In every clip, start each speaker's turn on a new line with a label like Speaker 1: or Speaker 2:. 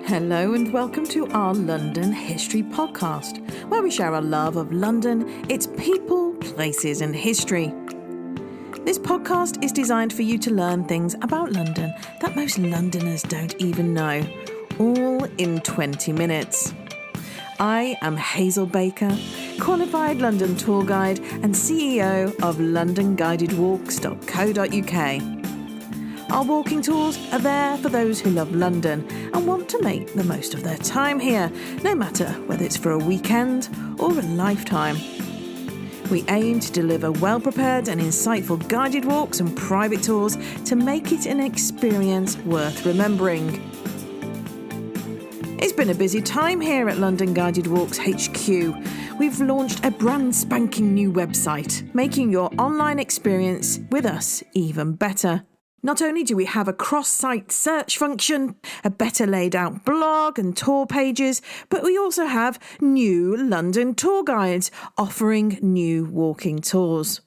Speaker 1: Hello and welcome to our London History Podcast, where we share our love of London, its people, places and history. This podcast is designed for you to learn things about London that most Londoners don't even know, all in 20 minutes. I am Hazel Baker, qualified London tour guide and CEO of LondonGuidedWalks.co.uk. Our walking tours are there for those who love London and want to make the most of their time here, no matter whether it's for a weekend or a lifetime. We aim to deliver well-prepared and insightful guided walks and private tours to make it an experience worth remembering. It's been a busy time here at London Guided Walks HQ. We've launched a brand spanking new website, making your online experience with us even better. Not only do we have a cross-site search function, a better laid out blog and tour pages, but we also have new London tour guides offering new walking tours.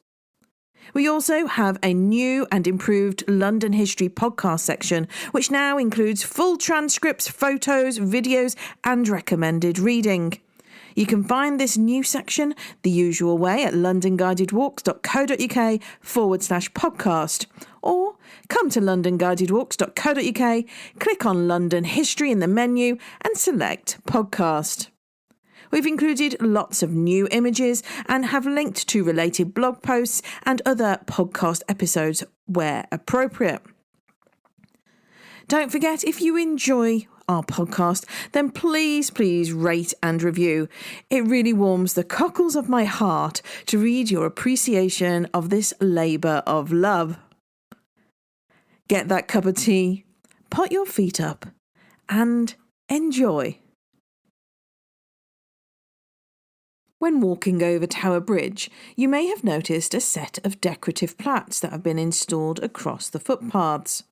Speaker 1: We also have a new and improved London History podcast section, which now includes full transcripts, photos, videos, and recommended reading. You can find this new section the usual way at londonguidedwalks.co.uk/podcast, or come to londonguidedwalks.co.uk, click on London History in the menu and select podcast. We've included lots of new images and have linked to related blog posts and other podcast episodes where appropriate. Don't forget, if you enjoy our podcast, then please rate and review. It really warms the cockles of my heart to read your appreciation of this labour of love. Get that cup of tea, put your feet up, and enjoy. When walking over Tower Bridge, you may have noticed a set of decorative plaques that have been installed across the footpaths.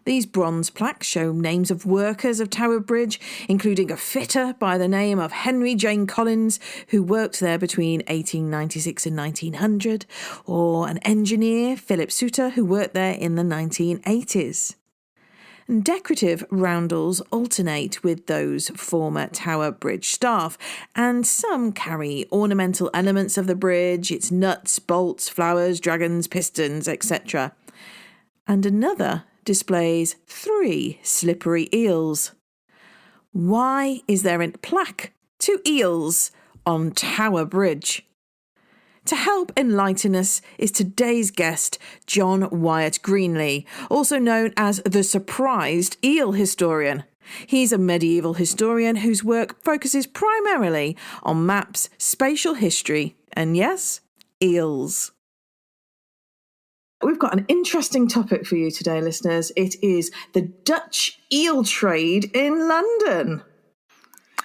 Speaker 1: These bronze plaques show names of workers of Tower Bridge, including a fitter by the name of Henry Jane Collins, who worked there between 1896 and 1900, or an engineer, Philip Souter, who worked there in the 1980s. Decorative roundels alternate with those former Tower Bridge staff, and some carry ornamental elements of the bridge, its nuts, bolts, flowers, dragons, pistons, etc. And another displays 3 slippery eels. Why is there a plaque to eels on Tower Bridge? To help enlighten us is today's guest, John Wyatt Greenlee, also known as the Surprised Eel Historian. He's a medieval historian whose work focuses primarily on maps, spatial history, and yes, eels. We've got an interesting topic for you today, listeners. It is the Dutch eel trade in London.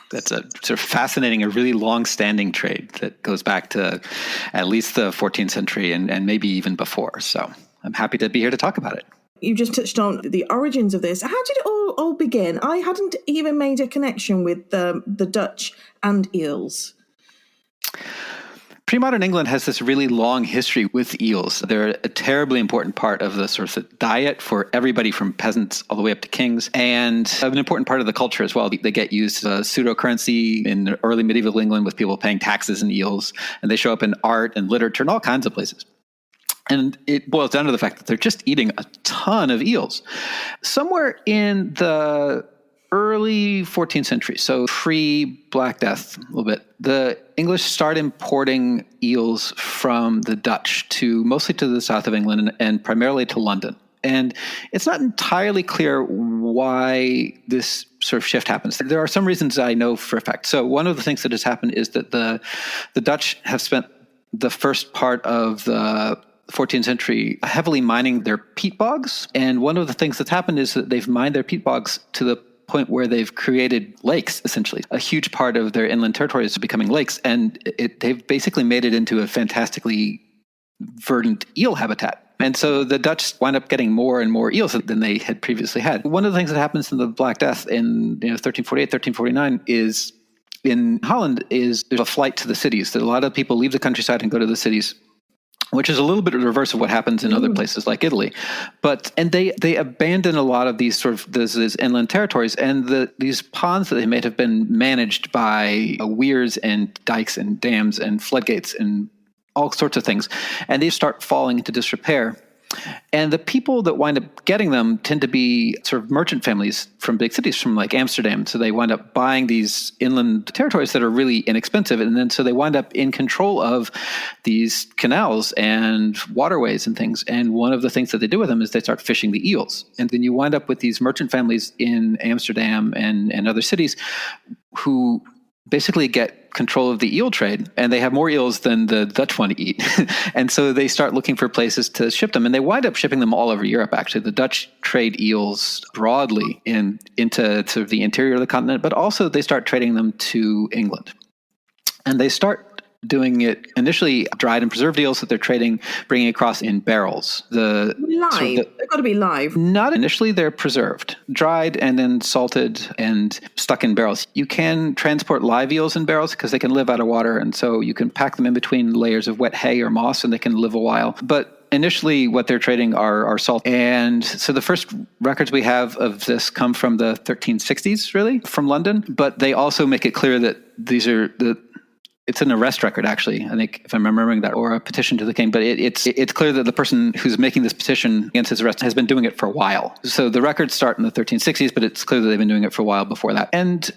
Speaker 2: That's a sort of fascinating, a really long-standing trade that goes back to at least the 14th century and maybe even before. So I'm happy to be here to talk about it.
Speaker 1: You just touched on the origins of this. How did it all begin? I hadn't even made a connection with the Dutch and eels.
Speaker 2: Pre-modern England has this really long history with eels. They're a terribly important part of the sort of diet for everybody from peasants all the way up to kings, and an important part of the culture as well. They get used as a pseudo-currency in early medieval England with people paying taxes in eels, and they show up in art and literature and all kinds of places. And it boils down to the fact that they're just eating a ton of eels. Somewhere in the early 14th century, so pre-Black Death a little bit, the English start importing eels from the Dutch mostly to the south of England and primarily to London. And it's not entirely clear why this sort of shift happens. There are some reasons I know for a fact. So one of the things that has happened is that the Dutch have spent the first part of the 14th century heavily mining their peat bogs. And one of the things that's happened is that they've mined their peat bogs to the point where they've created lakes, essentially. A huge part of their inland territory is becoming lakes, and they've basically made it into a fantastically verdant eel habitat. And so the Dutch wind up getting more and more eels than they had previously had. One of the things that happens in the Black Death in 1348, 1349 is in Holland is there's a flight to the cities. That a lot of people leave the countryside and go to the cities. which is a little bit of the reverse of what happens in other places like Italy. And they abandon a lot of these sort of these inland territories, and these ponds that they made have been managed by weirs and dikes and dams and floodgates and all sorts of things. And they start falling into disrepair. And the people that wind up getting them tend to be sort of merchant families from big cities, from like Amsterdam. So they wind up buying these inland territories that are really inexpensive. And then so they wind up in control of these canals and waterways and things. And one of the things that they do with them is they start fishing the eels. And then you wind up with these merchant families in Amsterdam and other cities who basically get control of the eel trade, and they have more eels than the Dutch want to eat. And so they start looking for places to ship them, and they wind up shipping them all over Europe, actually. The Dutch trade eels broadly into sort of the interior of the continent, but also they start trading them to England. And they start doing it initially dried and preserved eels that they're bringing across in barrels.
Speaker 1: Live? They've got to be live.
Speaker 2: Not initially, they're preserved, dried and then salted and stuck in barrels. You can transport live eels in barrels because they can live out of water, and so you can pack them in between layers of wet hay or moss and they can live a while. But initially, what they're trading are salt. And so the first records we have of this come from the 1360s, really, from London. But they also make it clear that these are it's an arrest record, actually, I think, if I'm remembering that, or a petition to the king. But it's clear that the person who's making this petition against his arrest has been doing it for a while. So the records start in the 1360s, but it's clear that they've been doing it for a while before that. And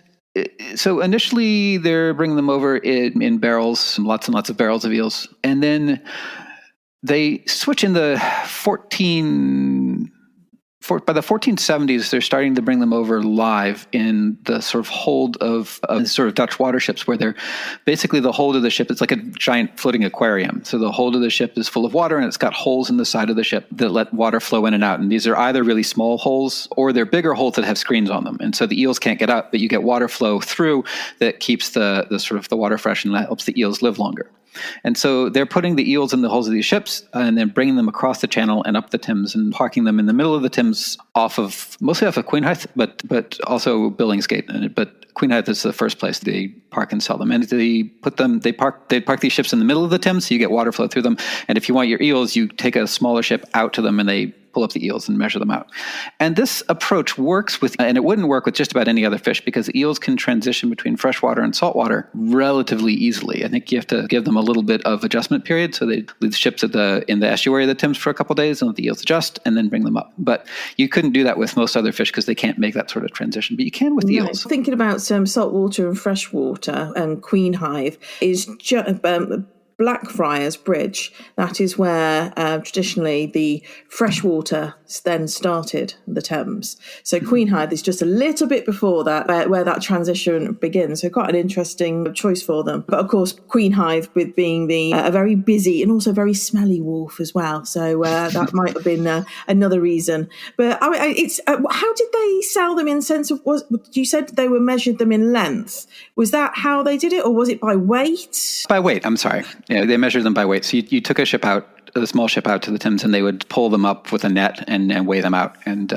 Speaker 2: so initially, they're bringing them over in barrels, lots and lots of barrels of eels. And then they switch in the by the 1470s, they're starting to bring them over live in the sort of hold of sort of Dutch waterships, where they're basically the hold of the ship. It's like a giant floating aquarium. So the hold of the ship is full of water, and it's got holes in the side of the ship that let water flow in and out. And these are either really small holes or they're bigger holes that have screens on them. And so the eels can't get out, but you get water flow through that keeps the sort of the water fresh and helps the eels live longer. And so they're putting the eels in the hulls of these ships and then bringing them across the channel and up the Thames and parking them in the middle of the Thames mostly off of Queenhithe, but also Billingsgate. But Queenhithe is the first place they park and sell them. And they park these ships in the middle of the Thames, so you get water flow through them. And if you want your eels, you take a smaller ship out to them and they pull up the eels and measure them out. And this approach works and it wouldn't work with just about any other fish, because eels can transition between freshwater and saltwater relatively easily. I think you have to give them a little bit of adjustment period. So they leave the ships in the estuary of the Thames for a couple of days and let the eels adjust and then bring them up. But you couldn't do that with most other fish because they can't make that sort of transition. But you can with eels.
Speaker 1: Thinking about saltwater and freshwater and Queenhithe is Blackfriars Bridge. That is where traditionally the freshwater then started, the Thames. So Queenhithe is just a little bit before that, where that transition begins. So quite an interesting choice for them. But of course, Queenhithe with being a very busy and also very smelly wharf as well. So that might have been another reason. But it's how did they sell them in sense of, you said they measured them in length. Was that how they did it, or was it by weight?
Speaker 2: By weight, I'm sorry. Yeah, they measured them by weight. So you took a small ship out to the Thames, and they would pull them up with a net and weigh them out, and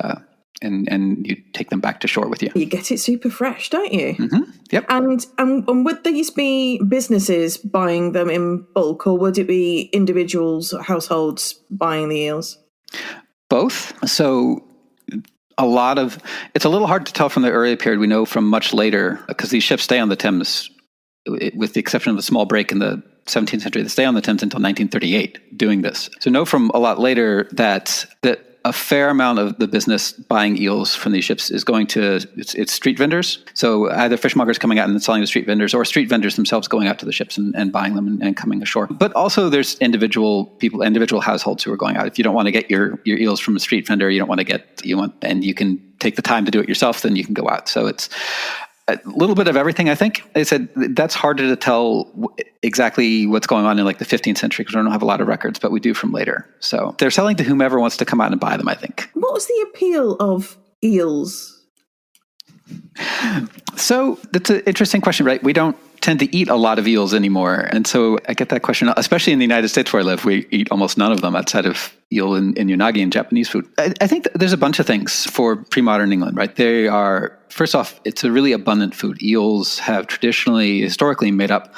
Speaker 2: you take them back to shore with you.
Speaker 1: You get it super fresh, don't you?
Speaker 2: Mm-hmm. Yep.
Speaker 1: And would these be businesses buying them in bulk, or would it be individuals, households buying the eels?
Speaker 2: Both. So it's a little hard to tell from the early period. We know from much later, because these ships stay on the Thames, with the exception of a small break in the 17th century, they stay on the Thames until 1938 doing this. So know from a lot later that a fair amount of the business buying eels from these ships is going to it's street vendors. So either fishmongers coming out and selling to street vendors, or street vendors themselves going out to the ships and buying them and coming ashore. But also there's individual households who are going out. If you don't want to get your eels from a street vendor, and you can take the time to do it yourself, then you can go out. So it's a little bit of everything, I think. They said that's harder to tell exactly what's going on in like the 15th century, because we don't have a lot of records, but we do from later. So they're selling to whomever wants to come out and buy them, I think.
Speaker 1: What was the appeal of eels?
Speaker 2: So that's an interesting question, right? We don't tend to eat a lot of eels anymore. And so I get that question, especially in the United States where I live, we eat almost none of them outside of eel and unagi and Japanese food. I think there's a bunch of things for pre-modern England, right? They are, first off, it's a really abundant food. Eels have historically made up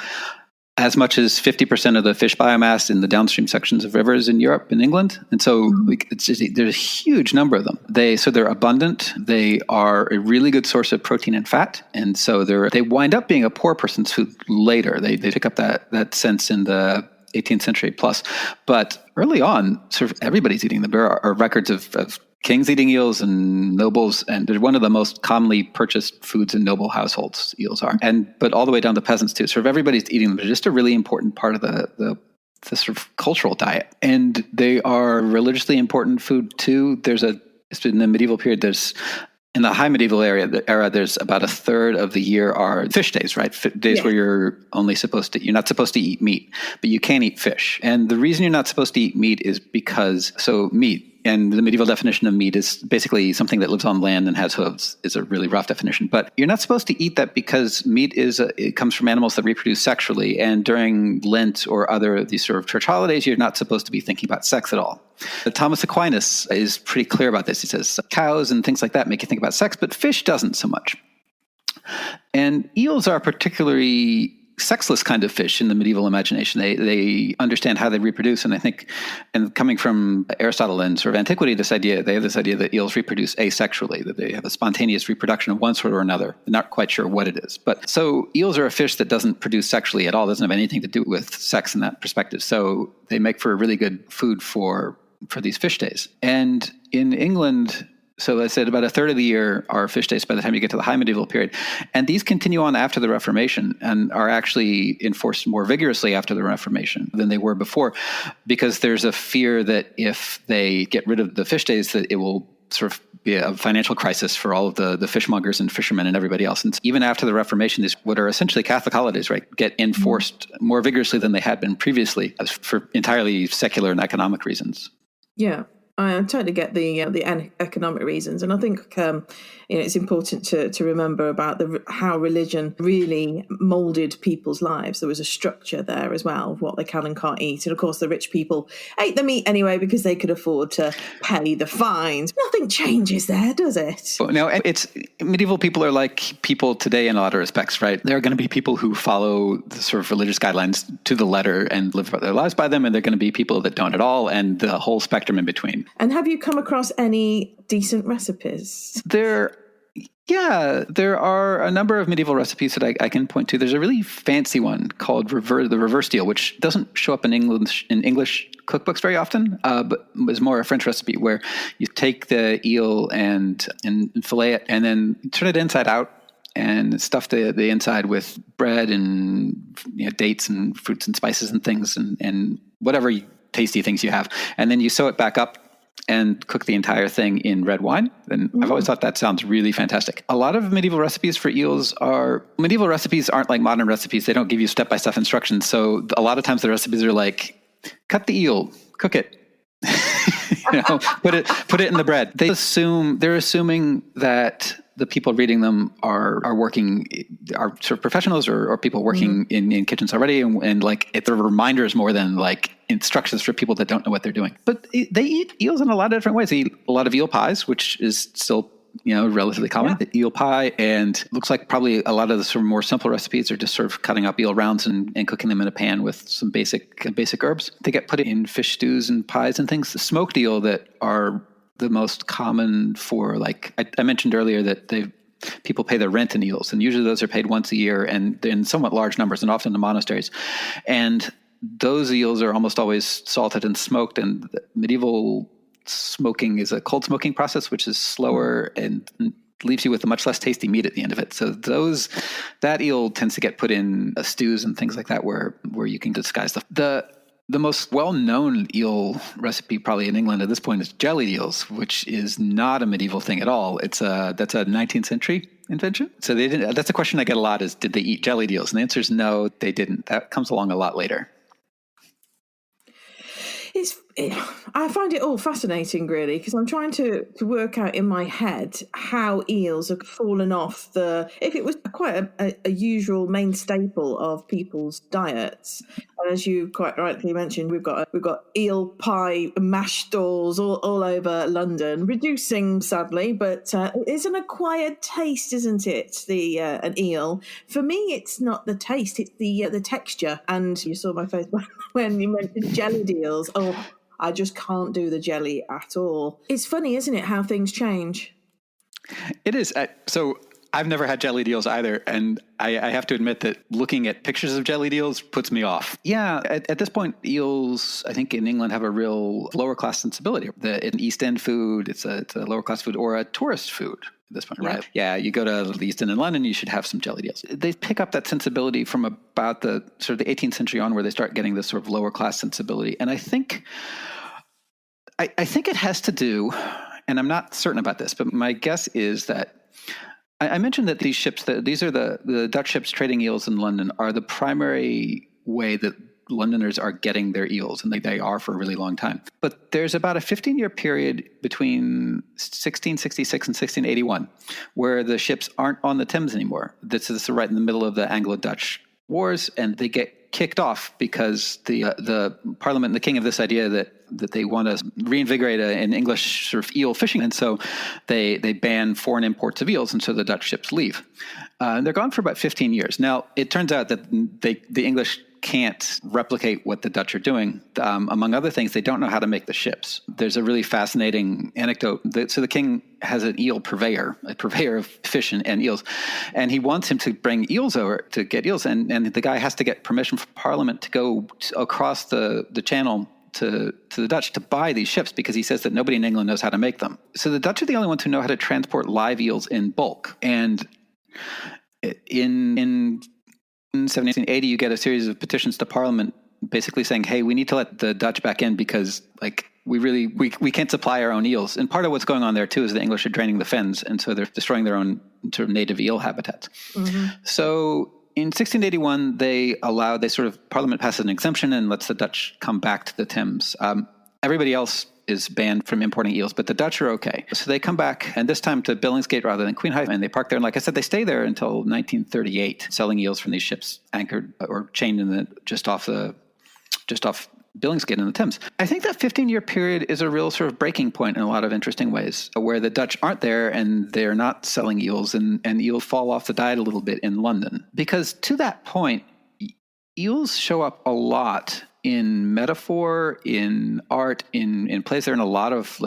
Speaker 2: as much as 50% of the fish biomass in the downstream sections of rivers in Europe and England. And so there's a huge number of them. They're abundant. They are a really good source of protein and fat. And so they wind up being a poor person's food later. They pick up that sense in the 18th century plus. But early on, sort of everybody's eating them. There are records of kings eating eels and nobles, and they're one of the most commonly purchased foods in noble households, eels are. But all the way down to peasants too. Sort of everybody's eating them. They're just a really important part of the sort of cultural diet. And they are religiously important food too. In the medieval period, in the high medieval era, there's about a third of the year are fish days, right? Days where you're not supposed to eat meat, but you can eat fish. And the reason you're not supposed to eat meat is because, meat, and the medieval definition of meat is basically something that lives on land and has hooves, is a really rough definition. But you're not supposed to eat that because meat it comes from animals that reproduce sexually. And during Lent or other these sort of church holidays, you're not supposed to be thinking about sex at all. Thomas Aquinas is pretty clear about this. He says cows and things like that make you think about sex, but fish doesn't so much. And eels are particularly sexless kind of fish in the medieval imagination. They understand how they reproduce, and I think, and coming from Aristotle and sort of antiquity, they have this idea that eels reproduce asexually, that they have a spontaneous reproduction of one sort or another. They're not quite sure what it is. But so eels are a fish that doesn't produce sexually at all, doesn't have anything to do with sex in that perspective. So they make for a really good food for these fish days. And in England, so I said about a third of the year are fish days by the time you get to the high medieval period. And these continue on after the Reformation and are actually enforced more vigorously after the Reformation than they were before, because there's a fear that if they get rid of the fish days, that it will sort of be a financial crisis for all of the fishmongers and fishermen and everybody else. And even after the Reformation, these what are essentially Catholic holidays, right, get enforced more vigorously than they had been previously, for entirely secular and economic reasons.
Speaker 1: Yeah. I totally get the economic reasons, and I think it's important to remember about how religion really moulded people's lives. There was a structure there as well of what they can and can't eat, and of course the rich people ate the meat anyway because they could afford to pay the fines. Nothing changes there, does it?
Speaker 2: Well, no, it's medieval people are like people today in a lot of respects, right? There are going to be people who follow the sort of religious guidelines to the letter and live their lives by them, and there are going to be people that don't at all, and the whole spectrum in between.
Speaker 1: And have you come across any decent recipes?
Speaker 2: There are a number of medieval recipes that I can point to. There's a really fancy one called the reversed eel, which doesn't show up in English cookbooks very often, but was more a French recipe where you take the eel and fillet it and then turn it inside out and stuff the inside with bread and dates and fruits and spices and things and whatever tasty things you have. And then you sew it back up and cook the entire thing in red wine. And I've always thought that sounds really fantastic. A lot of medieval recipes for eels aren't like modern recipes. They don't give you step-by-step instructions. So a lot of times the recipes are like, cut the eel, cook it, put it in the bread. They're assuming that the people reading them are sort of professionals or people working in kitchens already, and like they're reminders more than like instructions for people that don't know what they're doing. But they eat eels in a lot of different ways. They eat a lot of eel pies, which is still relatively common. The eel pie, and looks like probably a lot of the sort of more simple recipes are just sort of cutting up eel rounds and cooking them in a pan with some basic herbs. They get put in fish stews and pies and things. The smoked eel that are the most common for, like I mentioned earlier, that people pay their rent in eels, and usually those are paid once a year and in somewhat large numbers, and often in monasteries. And those eels are almost always salted and smoked, and medieval smoking is a cold smoking process, which is slower and leaves you with a much less tasty meat at the end of it. So that eel tends to get put in stews and things like that, where you can disguise the most well-known eel recipe probably in England at this point is jellied eels, which is not a medieval thing at all. That's a 19th century invention. So they didn't. That's a question I get a lot: is did they eat jellied eels? And the answer is no, they didn't. That comes along a lot later.
Speaker 1: I find it all fascinating, really, because I'm trying to work out in my head how eels have fallen off if it was quite a usual main staple of people's diets. And as you quite rightly mentioned, we've got eel pie mash stalls all over London, reducing sadly, but it is an acquired taste, isn't it? An eel. For me, it's not the taste; it's the texture. And you saw my face when you mentioned jellied eels. Oh, I just can't do the jelly at all. It's funny, isn't it, how things change?
Speaker 2: It is. So I've never had jellied eels either. And I have to admit that looking at pictures of jellied eels puts me off. Yeah, at this point, eels, I think in England, have a real lower class sensibility. An East End food, it's a lower class food or a tourist food at this point, right? Yeah, you go to the East End in London, you should have some jellied eels. They pick up that sensibility from about the sort of the 18th century on, where they start getting this sort of lower class sensibility. And I think it has to do, and I'm not certain about this, but my guess is that I mentioned that these ships, these are the Dutch ships trading eels in London, are the primary way that Londoners are getting their eels, and they are for a really long time. But there's about a 15-year period between 1666 and 1681 where the ships aren't on the Thames anymore. This is right in the middle of the Anglo-Dutch wars, and they get kicked off because the Parliament and the King have this idea that they want to reinvigorate an English sort of eel fishing, and so they ban foreign imports of eels, and so the Dutch ships leave. And they're gone for about 15 years. Now, it turns out that the English can't replicate what the Dutch are doing. Among other things, they don't know how to make the ships. There's a really fascinating anecdote. So the king has an eel purveyor, a purveyor of fish and eels, and he wants him to bring eels over to get eels, and the guy has to get permission from Parliament to go across the channel to the Dutch to buy these ships, because he says that nobody in England knows how to make them. So the Dutch are the only ones who know how to transport live eels in bulk. And in 1780, you get a series of petitions to Parliament basically saying, hey, we need to let the Dutch back in because we can't supply our own eels. And part of what's going on there too is the English are draining the fens, and so they're destroying their own sort of native eel habitats. Mm-hmm. So in 1681, Parliament passes an exemption and lets the Dutch come back to the Thames. Everybody else is banned from importing eels, but the Dutch are okay. So they come back, and this time to Billingsgate rather than Queenhithe, and they park there. And like I said, they stay there until 1938, selling eels from these ships anchored or chained in just off Billingsgate in the Thames. I think that 15-year period is a real sort of breaking point in a lot of interesting ways, where the Dutch aren't there and they're not selling eels, and eels fall off the diet a little bit in London. Because to that point, eels show up a lot in metaphor, in art, in plays. They're in a lot of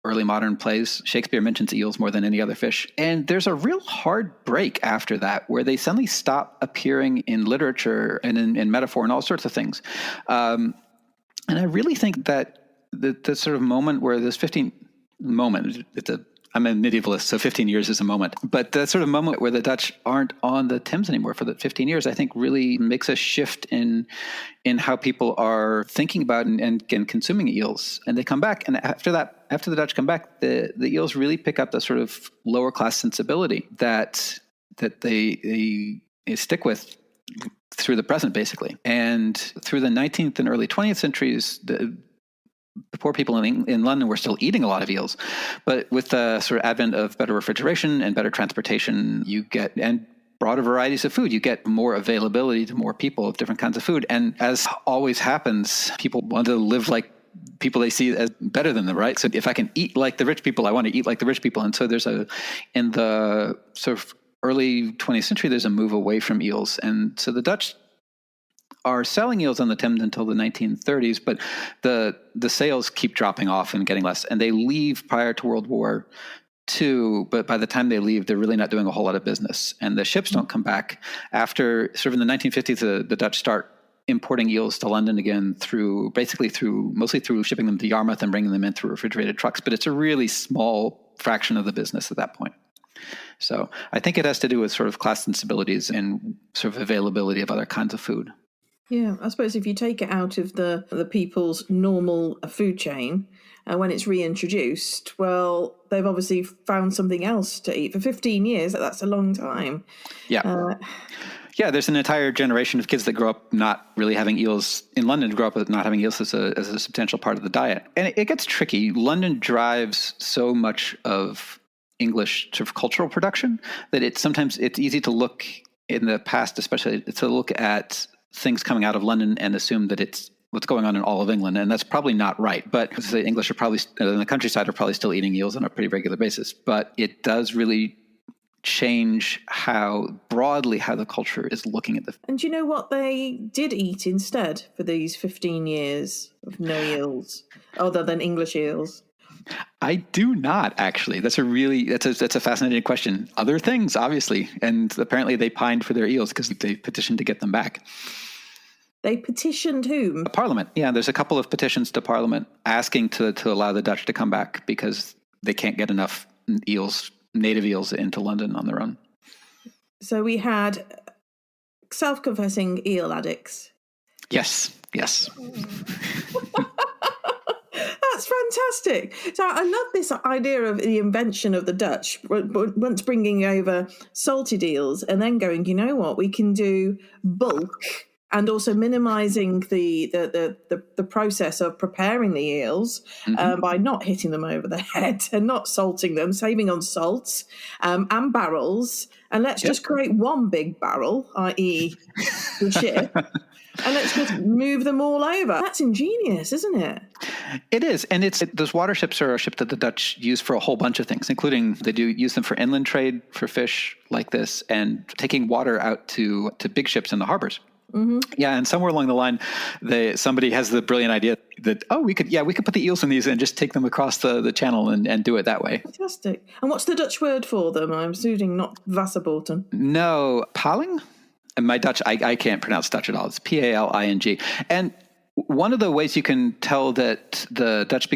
Speaker 2: early modern plays. Shakespeare mentions eels more than any other fish. And there's a real hard break after that, where they suddenly stop appearing in literature and in metaphor and all sorts of things. And I really think that the sort of moment where this I'm a medievalist, so 15 years is a moment. But that sort of moment where the Dutch aren't on the Thames anymore for the 15 years, I think really makes a shift in how people are thinking about and consuming eels. And they come back, and after the Dutch come back, the eels really pick up the sort of lower class sensibility that they stick with through the present, basically. And through the 19th and early 20th centuries, the poor people in London were still eating a lot of eels. But with the sort of advent of better refrigeration and better transportation, and broader varieties of food, you get more availability to more people of different kinds of food. And as always happens, people want to live like people they see as better than them, right? So if I can eat like the rich people, I want to eat like the rich people. And so in the sort of early 20th century, there's a move away from eels. And so the Dutch are selling eels on the Thames until the 1930s, but the sales keep dropping off and getting less. And they leave prior to World War II, but by the time they leave, they're really not doing a whole lot of business. And the ships don't come back. After sort of in the 1950s, the Dutch start importing eels to London again mostly through shipping them to Yarmouth and bringing them in through refrigerated trucks. But it's a really small fraction of the business at that point. So I think it has to do with sort of class sensibilities and sort of availability of other kinds of food.
Speaker 1: Yeah, I suppose if you take it out of the people's normal food chain, when it's reintroduced, well, they've obviously found something else to eat. For 15 years, that's a long time.
Speaker 2: Yeah. Yeah, there's an entire generation of kids that grow up not really having eels in London, grow up with not having eels as a substantial part of the diet. And it gets tricky. London drives so much of English sort of cultural production that sometimes it's easy to look in the past, especially to look at things coming out of London and assume that it's what's going on in all of England. And that's probably not right. But the English are probably, in the countryside, are probably still eating eels on a pretty regular basis. But it does really change how the culture is looking at the.
Speaker 1: And do you know what they did eat instead for these 15 years of no eels, other than English eels?
Speaker 2: I do not, actually. That's a fascinating question. Other things, obviously, and apparently they pined for their eels because they petitioned to get them back.
Speaker 1: They petitioned whom?
Speaker 2: Parliament. Yeah, there's a couple of petitions to Parliament asking to allow the Dutch to come back because they can't get enough native eels into London on their own.
Speaker 1: So we had self-confessing eel addicts.
Speaker 2: Yes.
Speaker 1: That's fantastic. So I love this idea of the invention of the Dutch, once bringing over salted eels and then going, you know what, we can do bulk and also minimising the process of preparing the eels by not hitting them over the head and not salting them, saving on salts and barrels. And let's just create one big barrel, i.e. the ship, and let's just move them all over. That's ingenious, isn't it?
Speaker 2: It is. And those water ships are a ship that the Dutch use for a whole bunch of things, including they do use them for inland trade for fish like this and taking water out to big ships in the harbors. Mm-hmm. Yeah, and somewhere along the line, somebody has the brilliant idea that we could put the eels in these and just take them across the channel and do it that way.
Speaker 1: Fantastic. And what's the Dutch word for them? I'm assuming not Wasserboten.
Speaker 2: No, paling. And my Dutch, I can't pronounce Dutch at all. It's Paling. And one of the ways you can tell that the Dutch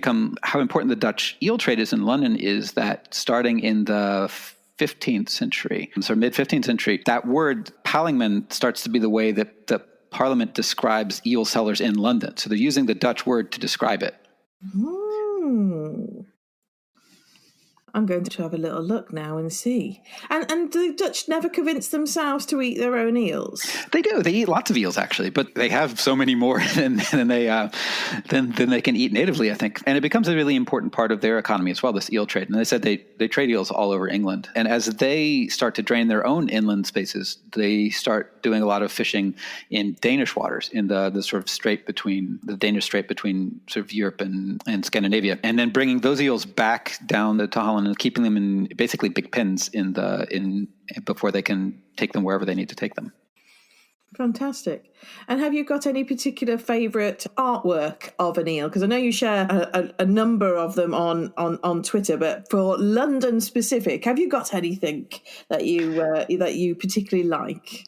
Speaker 2: how important the Dutch eel trade is in London is that starting in the 15th century, so mid-15th century, that word palingman starts to be the way that the Parliament describes eel sellers in London. So they're using the Dutch word to describe it.
Speaker 1: I'm going to have a little look now and see. And the Dutch never convince themselves to eat their own eels?
Speaker 2: They do. They eat lots of eels, actually, but they have so many more than they can eat natively, I think. And it becomes a really important part of their economy as well, this eel trade. And they said they trade eels all over England. And as they start to drain their own inland spaces, they start doing a lot of fishing in Danish waters, in the sort of the Danish Strait between sort of Europe and Scandinavia, and then bringing those eels back down to Holland and keeping them in basically big pens before they can take them wherever they need to take them.
Speaker 1: Fantastic. And have you got any particular favourite artwork of an eel? Because I know you share a number of them on Twitter, but for London specific, have you got anything that you particularly like?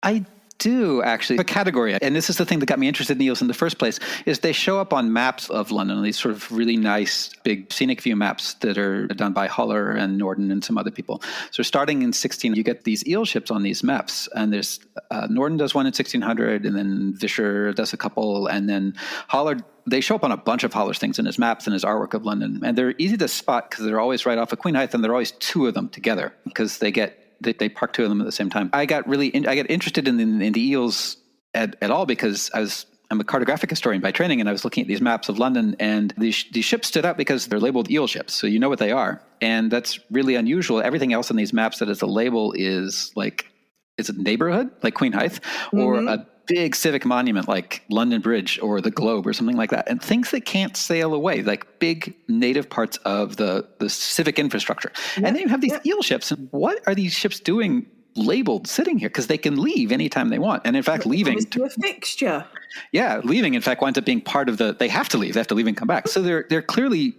Speaker 2: I do, actually. A category, and this is the thing that got me interested in eels in the first place, is they show up on maps of London, these sort of really nice, big scenic view maps that are done by Huller and Norden and some other people. So starting in 16, you get these eel ships on these maps, and there's Norden does one in 1600, and then Vischer does a couple, and then Huller. They show up on a bunch of Holler's things in his maps and his artwork of London, and they're easy to spot because they're always right off of Queenhithe, and there are always two of them together because they park two of them at the same time. I get interested in the eels at all because I'm a cartographic historian by training, and I was looking at these maps of London, and these ships stood out because they're labeled eel ships, so you know what they are, and that's really unusual. Everything else on these maps that is a label is a neighborhood like Queenhithe, or a big civic monument like London Bridge or the Globe or something like that, and things that can't sail away, like big native parts of the civic infrastructure. Yep. And then you have these eel ships, and what are these ships doing labeled sitting here? Because they can leave anytime they want, and in fact leaving
Speaker 1: to a fixture.
Speaker 2: Yeah, leaving in fact winds up being part of they have to leave and come back. So they're clearly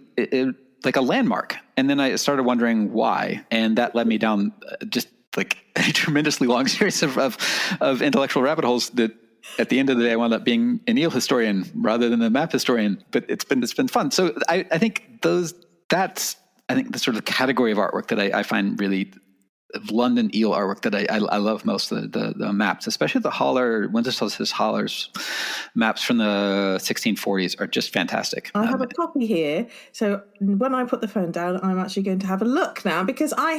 Speaker 2: like a landmark. And then I started wondering why, and that led me down just like a tremendously long series of intellectual rabbit holes that at the end of the day I wound up being an eel historian rather than a map historian. But it's been fun. So I think that's the sort of category of artwork that I find really London eel artwork that I love most. The maps, especially the Holler's maps from the 1640s are just fantastic.
Speaker 1: I have a copy here, so when I put the phone down, I'm actually going to have a look now because I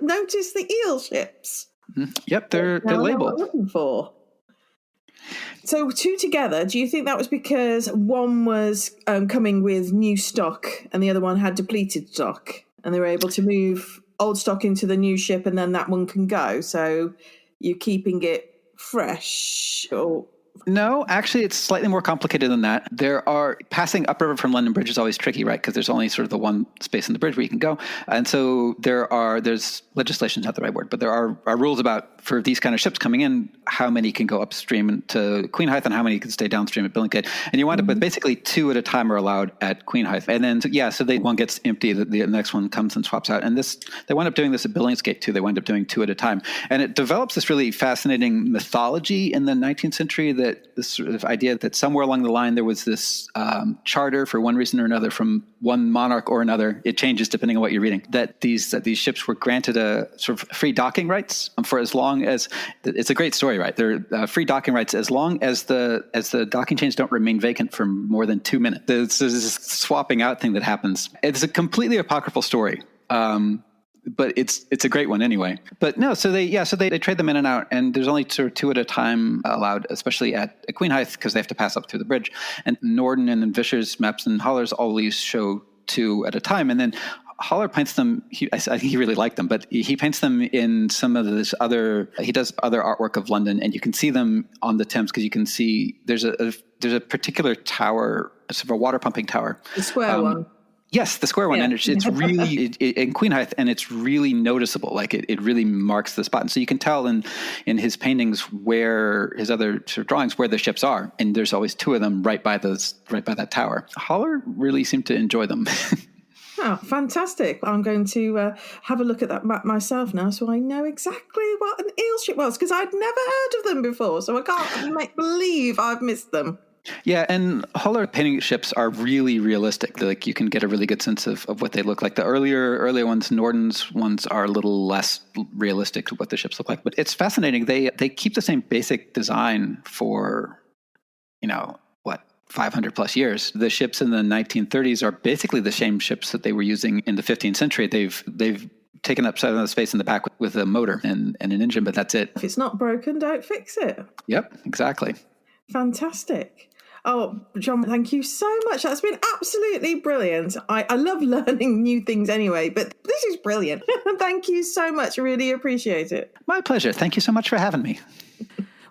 Speaker 1: noticed the eel ships.
Speaker 2: Yep, they're
Speaker 1: Now I know what
Speaker 2: labeled.
Speaker 1: I'm looking for. So 2 together, do you think that was because one was coming with new stock and the other one had depleted stock, and they were able to move old stock into the new ship and then that one can go? So you're keeping it fresh? Or
Speaker 2: No, actually, it's slightly more complicated than that. There are passing upriver from London Bridge is always tricky, right? Because there's only sort of the one space in the bridge where you can go. And so there's legislation is not the right word, but there are rules about for these kind of ships coming in, how many can go upstream to Queenhithe and how many can stay downstream at Billingsgate. And you wind up with basically 2 at a time are allowed at Queenhithe. And then, so one gets empty, the next one comes and swaps out. And they wind up doing this at Billingsgate too. They wind up doing 2 at a time. And it develops this really fascinating mythology in the 19th century, that this sort of idea that somewhere along the line there was this charter for one reason or another from one monarch or another. It changes depending on what you're reading. That these ships were granted a sort of free docking rights for as long as it's a great story, right? They're free docking rights as long as the docking chains don't remain vacant for more than 2 minutes. There's this swapping out thing that happens. It's a completely apocryphal story. But it's a great one anyway. But no, so they trade them in and out, and there's only sort of 2 at a time allowed, especially at Queenhithe, because they have to pass up through the bridge. And Norden and then Vischer's maps and Holler's always show 2 at a time, and then Holler paints them. I think he really liked them, but he paints them in some of this other. He does other artwork of London, and you can see them on the Thames because you can see there's a particular tower, sort of a water pumping tower,
Speaker 1: the square one.
Speaker 2: Yes, the square one, and it's really in Queenhithe, and it's really noticeable. Like it really marks the spot, and so you can tell in his paintings where his other sort of drawings where the ships are, and there's always 2 of them right by that tower. Holler really seemed to enjoy them.
Speaker 1: Oh, fantastic. I'm going to have a look at that map myself now so I know exactly what an eel ship was, because I'd never heard of them before, so I can't believe I've missed them.
Speaker 2: Yeah, and Holler painting ships are really realistic. Like you can get a really good sense of what they look like. The earlier ones, Norden's ones, are a little less realistic to what the ships look like. But it's fascinating. They keep the same basic design for, 500 plus years. The ships in the 1930s are basically the same ships that they were using in the 15th century. They've taken up some of the space in the back with a motor and an engine, but that's it.
Speaker 1: If it's not broken, don't fix it.
Speaker 2: Yep, exactly.
Speaker 1: Fantastic. Oh, John, thank you so much. That's been absolutely brilliant. I love learning new things anyway, but this is brilliant. Thank you so much. I really appreciate it.
Speaker 2: My pleasure. Thank you so much for having me.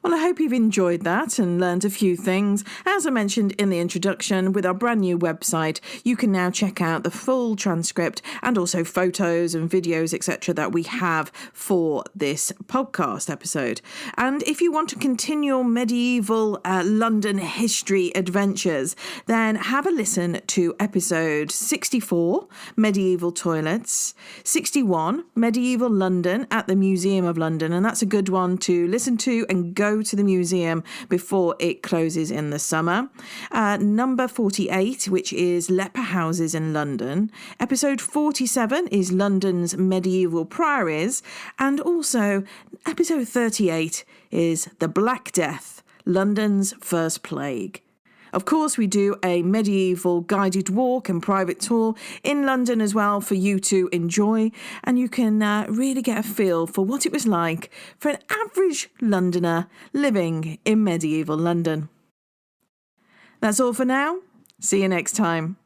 Speaker 1: Well, I hope you've enjoyed that and learned a few things. As I mentioned in the introduction, with our brand new website, you can now check out the full transcript and also photos and videos, etc., that we have for this podcast episode. And if you want to continue your medieval London history adventures, then have a listen to episode 64, Medieval Toilets, 61, Medieval London at the Museum of London, and that's a good one to listen to and go to the museum before it closes in the summer. Number 48, which is Leper Houses in London. Episode 47 is London's Medieval Priories. And also, episode 38 is The Black Death, London's First Plague. Of course, we do a medieval guided walk and private tour in London as well for you to enjoy, and you can really get a feel for what it was like for an average Londoner living in medieval London. That's all for now. See you next time.